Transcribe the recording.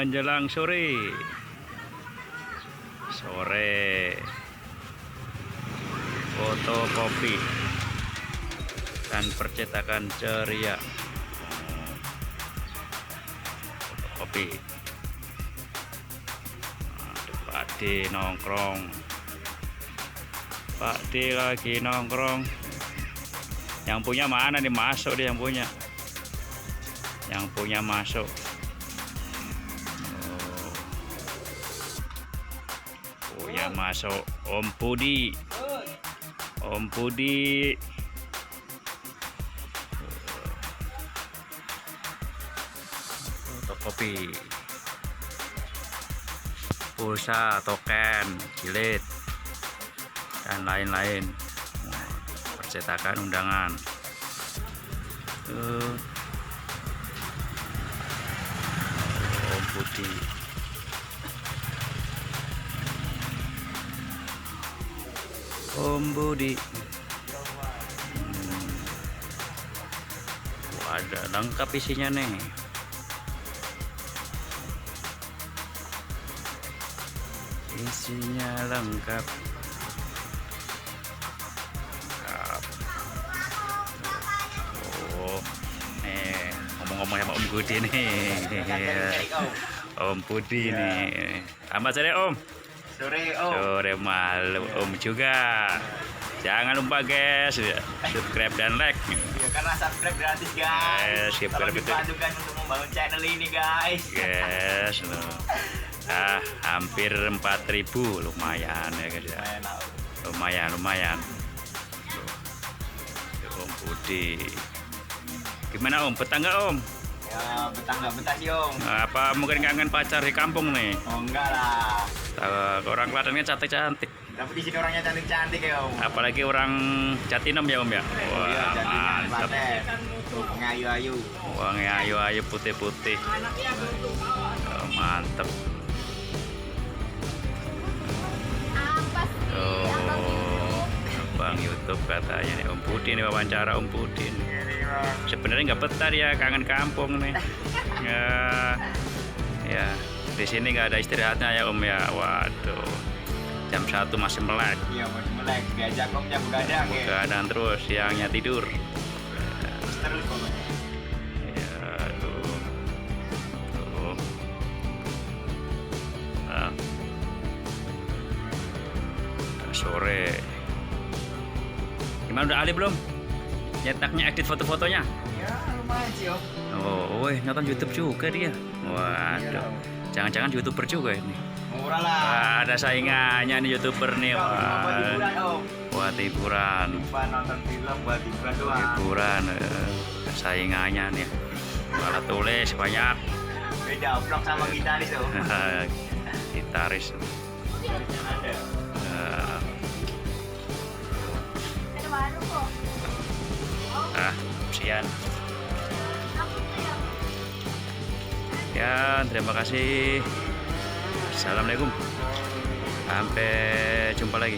menjelang sore. Fotokopi dan percetakan ceria. Fotokopi. Pak D nongkrong. Pak D lagi nongkrong. Yang punya mana nih, masuk dia yang punya. Yang punya masuk. Punya masuk Om Budi. Om Budi. Fotokopi. Pulsa, token, jilid, dan lain-lain. Percetakan undangan. Om Budi. Om Budi. Ada lengkap isinya nih. Isinya lengkap. Oh, nih ngomong-ngomong sama Om Budi nih. Om Budi nih. Selamat sore Om. Sore Om. Sore malu Om juga. Jangan lupa guys, subscribe dan like. Ya, karena subscribe gratis guys. Subscribe itu. Dibantukan untuk membangun channel ini guys. Yes, hampir 4.000, lumayan ya guys ya. Lumayan. Om Budi. Gimana Om? Betah nggak Om? Ya betah nggak betah sih Om. Apa mungkin kangen pacar di kampung nih? Oh enggak lah. Orang Klatennya cantik-cantik. Tapi di sini orangnya cantik-cantik ya Om. Apalagi orang Jatinam ya Om ya. Oh, iya, Mantap. Wong ayu-ayu. Uangnya ayu putih-putih. Mantep. Bang YouTube katanya nih Om Budi nih, wawancara Om Budi. Sebenarnya nggak betah ya, kangen kampung nih. Ya, di sini nggak ada istirahatnya ya Om ya. Waduh, jam 1 masih melek. Iya masih melek. Diajak Omnya begadang ya. Begadang terus, siangnya tidur. Terus pokoknya. Ya, tuh. Nah. Udah sore. Gimana, udah ahli belum? Nyetaknya, edit foto-fotonya? Ya lumayan sih Om. Oh, nonton YouTube juga dia. Waduh, jangan-jangan YouTuber juga ini. Murah lah. Wah, ada saingannya nih YouTuber nih. Buat hiburan Om. Buat hiburan. Buat nonton film, buat hiburan doang. Hiburan, saingannya nih. Alat tulis banyak. Beda vlog sama gitaris Om. Gitaris. Ada. Sian. Ya, terima kasih. Assalamualaikum. Sampai jumpa lagi.